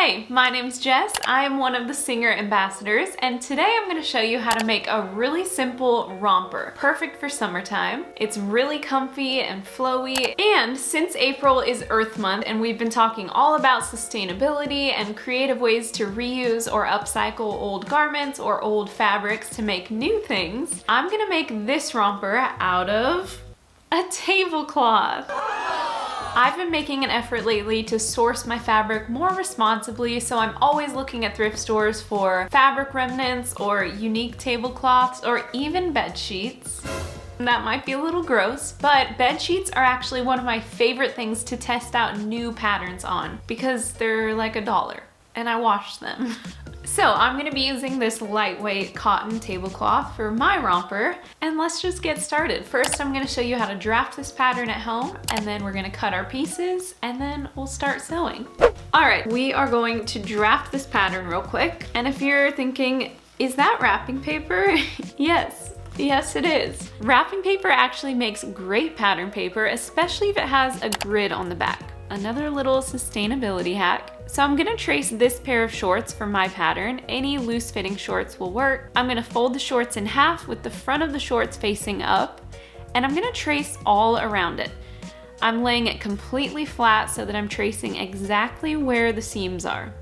Hey, my name's Jess. I am one of the Singer ambassadors, and today I'm going to show you how to make a really simple romper, perfect for summertime. It's really comfy and flowy, and since April is Earth Month and we've been talking all about sustainability and creative ways to reuse or upcycle old garments or old fabrics to make new things, I'm going to make this romper out of a tablecloth. I've been making an effort lately to source my fabric more responsibly, so I'm always looking at thrift stores for fabric remnants or unique tablecloths or even bed sheets. That might be a little gross, but bed sheets are actually one of my favorite things to test out new patterns on because they're like $1 and I wash them. So I'm gonna be using this lightweight cotton tablecloth for my romper, and let's just get started. First, I'm gonna show you how to draft this pattern at home, and then we're gonna cut our pieces, and then we'll start sewing. All right, we are going to draft this pattern real quick. And if you're thinking, is that wrapping paper? Yes, it is. Wrapping paper actually makes great pattern paper, especially if it has a grid on the back. Another little sustainability hack. So I'm gonna trace this pair of shorts for my pattern. Any loose fitting shorts will work. I'm gonna fold the shorts in half with the front of the shorts facing up, and I'm gonna trace all around it. I'm laying it completely flat so that I'm tracing exactly where the seams are.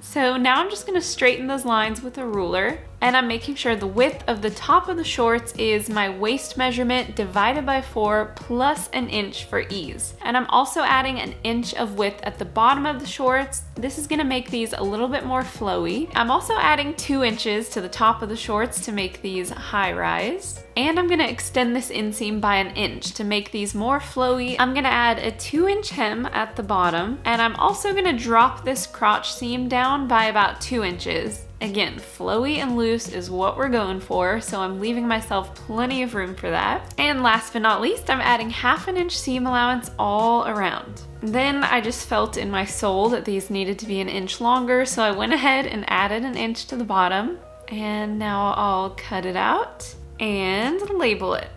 So now I'm just gonna straighten those lines with a ruler, and I'm making sure the width of the top of the shorts is my waist measurement divided by 4 plus an inch for ease. And I'm also adding an inch of width at the bottom of the shorts. This is gonna make these a little bit more flowy. I'm also adding 2 inches to the top of the shorts to make these high rise. And I'm gonna extend this inseam by an inch to make these more flowy. I'm gonna add a 2-inch hem at the bottom, and I'm also gonna drop this crotch seam down by about 2 inches. Again, flowy and loose is what we're going for, so I'm leaving myself plenty of room for that. And last but not least, I'm adding 1/2 inch seam allowance all around. Then I just felt in my soul that these needed to be an inch longer, so I went ahead and added an inch to the bottom. And now I'll cut it out and label it.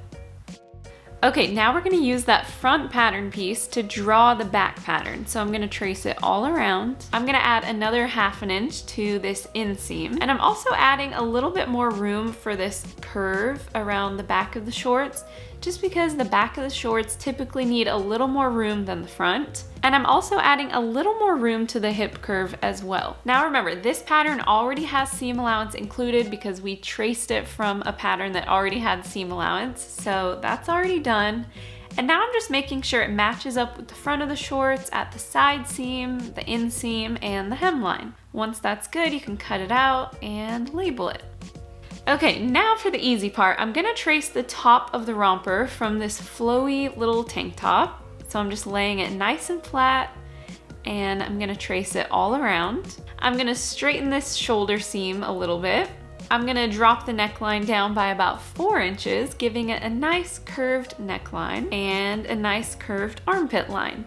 Okay, now we're gonna use that front pattern piece to draw the back pattern. So I'm gonna trace it all around. I'm gonna add another 1/2 inch to this inseam. And I'm also adding a little bit more room for this curve around the back of the shorts, just because the back of the shorts typically need a little more room than the front. And I'm also adding a little more room to the hip curve as well. Now remember, this pattern already has seam allowance included because we traced it from a pattern that already had seam allowance, so that's already done. And now I'm just making sure it matches up with the front of the shorts at the side seam, the inseam, and the hemline. Once that's good, you can cut it out and label it. Okay, now for the easy part. I'm gonna trace the top of the romper from this flowy little tank top. So I'm just laying it nice and flat, and I'm gonna trace it all around. I'm gonna straighten this shoulder seam a little bit. I'm gonna drop the neckline down by about 4 inches, giving it a nice curved neckline and a nice curved armpit line.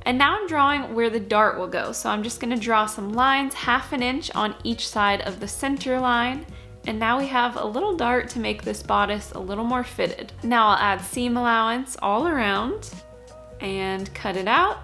And now I'm drawing where the dart will go. So I'm just gonna draw some lines 1/2 inch on each side of the center line. And now we have a little dart to make this bodice a little more fitted. Now I'll add seam allowance all around and cut it out.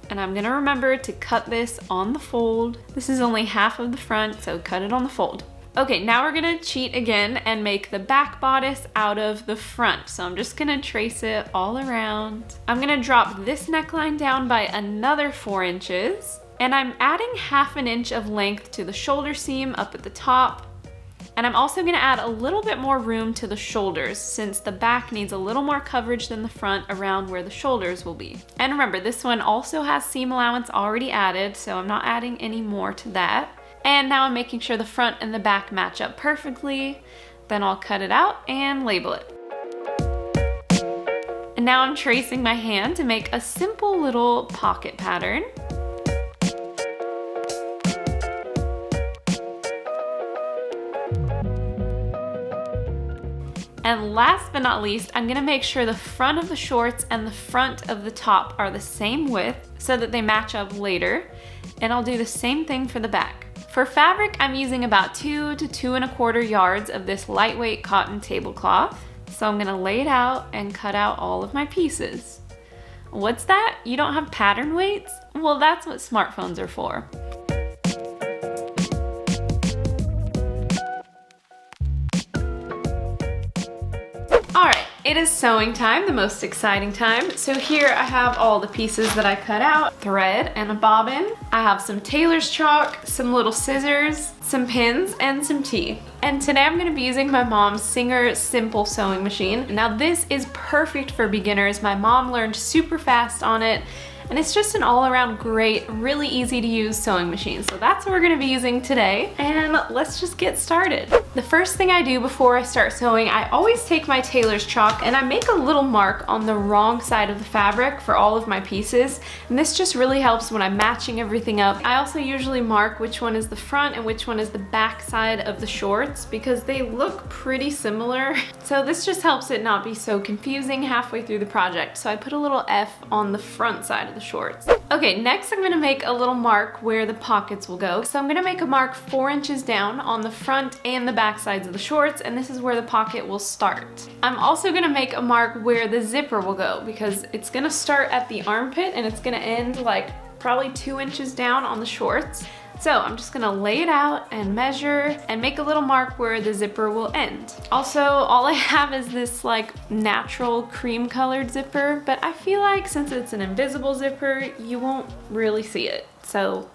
And I'm gonna remember to cut this on the fold. This is only half of the front, so cut it on the fold. Okay, now we're gonna cheat again and make the back bodice out of the front. So I'm just gonna trace it all around. I'm gonna drop this neckline down by another 4 inches. And I'm adding 1/2 inch of length to the shoulder seam up at the top. And I'm also gonna add a little bit more room to the shoulders since the back needs a little more coverage than the front around where the shoulders will be. And remember, this one also has seam allowance already added, so I'm not adding any more to that. And now I'm making sure the front and the back match up perfectly. Then I'll cut it out and label it. And now I'm tracing my hand to make a simple little pocket pattern. And last but not least, I'm gonna make sure the front of the shorts and the front of the top are the same width so that they match up later. And I'll do the same thing for the back. For fabric, I'm using about 2 to 2¼ yards of this lightweight cotton tablecloth. So I'm gonna lay it out and cut out all of my pieces. What's that? You don't have pattern weights? Well, that's what smartphones are for. it is sewing time, the most exciting time. So here I have all the pieces that I cut out, thread and a bobbin. I have some tailor's chalk, some little scissors, some pins, and some tea. And today I'm gonna be using my mom's Singer Simple Sewing Machine. Now this is perfect for beginners. My mom learned super fast on it, and it's just an all-around great, really easy to use sewing machine. So that's what we're gonna be using today, and let's just get started. The first thing I do before I start sewing, I always take my tailor's chalk and I make a little mark on the wrong side of the fabric for all of my pieces. And this just really helps when I'm matching everything up. I also usually mark which one is the front and which one is the back side of the shorts because they look pretty similar. So this just helps it not be so confusing halfway through the project. So I put a little F on the front side of the shorts. Okay, next I'm gonna make a little mark where the pockets will go. So I'm gonna make a mark 4 inches down on the front and the back sides of the shorts, and this is where the pocket will start. I'm also gonna make a mark where the zipper will go because it's gonna start at the armpit and it's gonna end like probably 2 inches down on the shorts. So I'm just gonna lay it out and measure and make a little mark where the zipper will end. Also, all I have is this like natural cream colored zipper, but I feel like since it's an invisible zipper, you won't really see it. So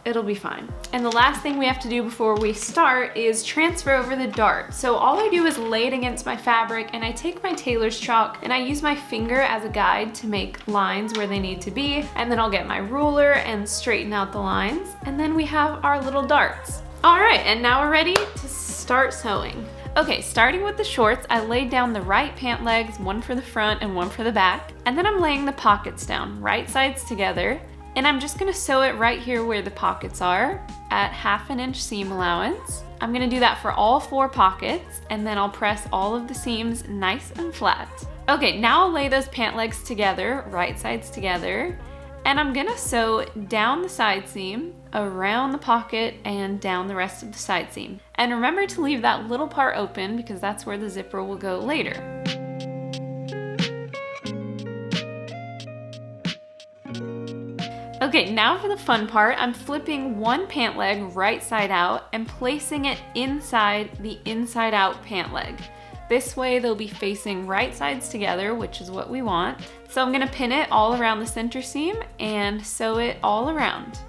it'll be fine. And the last thing we have to do before we start is transfer over the dart. So all I do is lay it against my fabric and I take my tailor's chalk and I use my finger as a guide to make lines where they need to be. And then I'll get my ruler and straighten out the lines. And then we have our little darts. All right, and now we're ready to start sewing. Okay, starting with the shorts, I laid down the right pant legs, one for the front and one for the back. And then I'm laying the pockets down, right sides together. And I'm just gonna sew it right here where the pockets are at 1/2 inch seam allowance. I'm gonna do that for all 4 pockets, and then I'll press all of the seams nice and flat. Okay, now I'll lay those pant legs together, right sides together, and I'm gonna sew down the side seam, around the pocket, and down the rest of the side seam. And remember to leave that little part open because that's where the zipper will go later. Okay, now for the fun part, I'm flipping one pant leg right side out and placing it inside the inside out pant leg. This way they'll be facing right sides together, which is what we want. So I'm gonna pin it all around the center seam and sew it all around.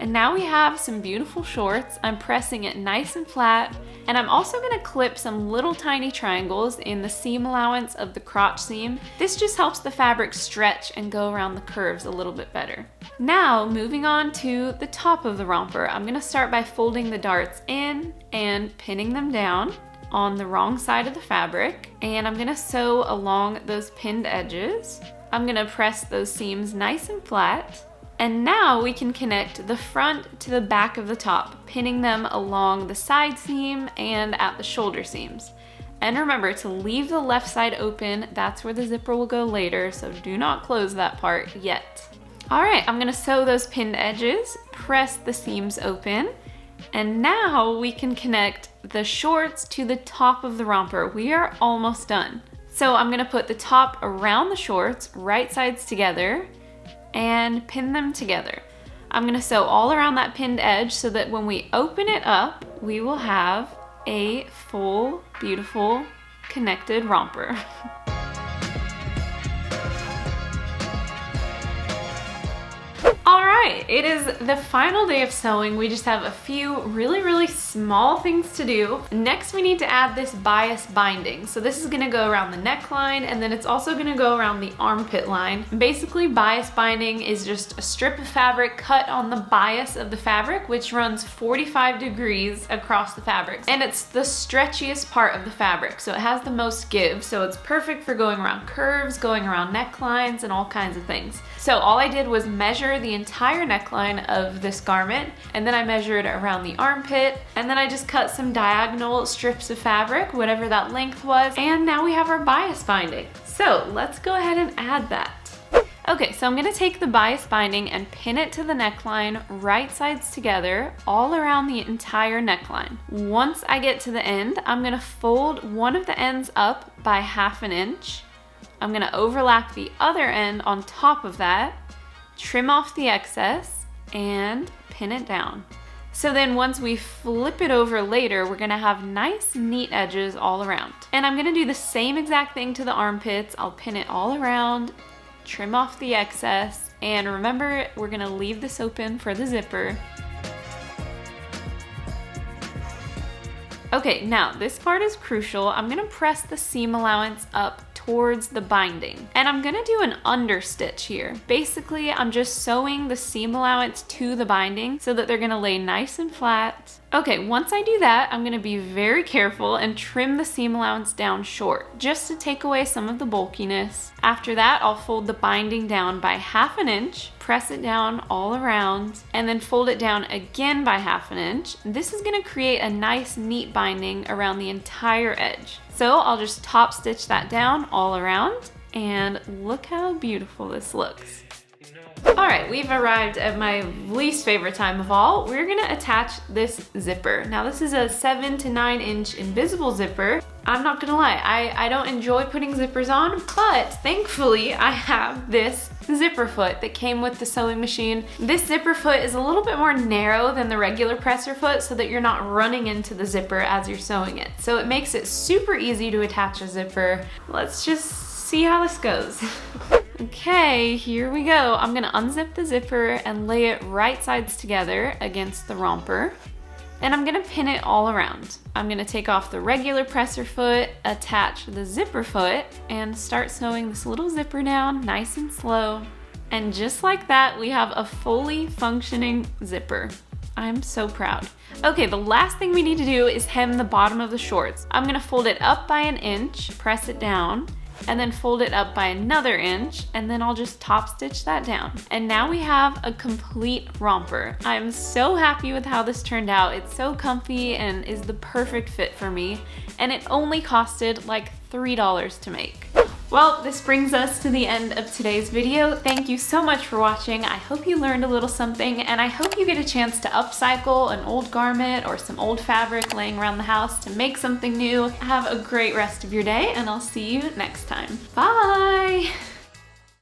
And now we have some beautiful shorts. I'm pressing it nice and flat, and I'm also gonna clip some little tiny triangles in the seam allowance of the crotch seam. This just helps the fabric stretch and go around the curves a little bit better. Now, moving on to the top of the romper, I'm gonna start by folding the darts in and pinning them down on the wrong side of the fabric, and I'm gonna sew along those pinned edges. I'm gonna press those seams nice and flat. And now we can connect the front to the back of the top, pinning them along the side seam and at the shoulder seams. And remember to leave the left side open, that's where the zipper will go later, so do not close that part yet. All right, I'm gonna sew those pinned edges, press the seams open, and now we can connect the shorts to the top of the romper. We are almost done. So I'm gonna put the top around the shorts, right sides together, and pin them together. I'm gonna sew all around that pinned edge so that when we open it up, we will have a full, beautiful, connected romper. All right, it is the final day of sewing. We just have a few really small things to do. Next, we need to add this bias binding. So this is gonna go around the neckline, and then it's also gonna go around the armpit line. Basically, bias binding is just a strip of fabric cut on the bias of the fabric, which runs 45 degrees across the fabric. And it's the stretchiest part of the fabric, so it has the most give. So it's perfect for going around curves, going around necklines, and all kinds of things. So all I did was measure the entire neckline of this garment, and then I measured around the armpit, and then I just cut some diagonal strips of fabric, whatever that length was, and now we have our bias binding. So let's go ahead and add that. Okay, so I'm gonna take the bias binding and pin it to the neckline, right sides together, all around the entire neckline. Once I get to the end, I'm gonna fold one of the ends up by 1/2 inch. I'm gonna overlap the other end on top of that, trim off the excess, and pin it down. So then once we flip it over later, we're gonna have nice, neat edges all around. And I'm gonna do the same exact thing to the armpits. I'll pin it all around, trim off the excess, and remember, we're gonna leave this open for the zipper. Okay, now this part is crucial. I'm gonna press the seam allowance up towards the binding. And I'm gonna do an understitch here. Basically, I'm just sewing the seam allowance to the binding so that they're gonna lay nice and flat. Okay, once I do that, I'm gonna be very careful and trim the seam allowance down short, just to take away some of the bulkiness. After that, I'll fold the binding down by 1/2 inch, press it down all around, and then fold it down again by 1/2 inch. This is gonna create a nice, neat binding around the entire edge. So I'll just top stitch that down all around, and look how beautiful this looks. All right, we've arrived at my least favorite time of all. We're gonna attach this zipper. Now this is a 7 to 9 inch invisible zipper. I'm not gonna lie, I don't enjoy putting zippers on, but thankfully I have this zipper foot that came with the sewing machine. This zipper foot is a little bit more narrow than the regular presser foot so that you're not running into the zipper as you're sewing it. So it makes it super easy to attach a zipper. Let's just see how this goes. Okay, here we go. I'm gonna unzip the zipper and lay it right sides together against the romper. And I'm gonna pin it all around. I'm gonna take off the regular presser foot, attach the zipper foot, and start sewing this little zipper down nice and slow. And just like that, we have a fully functioning zipper. I'm so proud. Okay, the last thing we need to do is hem the bottom of the shorts. I'm gonna fold it up by 1 inch, press it down, and then fold it up by another inch, and then I'll just top stitch that down. And now we have a complete romper. I'm so happy with how this turned out. It's so comfy and is the perfect fit for me, and it only costed like $3 to make. Well, this brings us to the end of today's video. Thank you so much for watching. I hope you learned a little something, and I hope you get a chance to upcycle an old garment or some old fabric laying around the house to make something new. Have a great rest of your day, and I'll see you next time. Bye!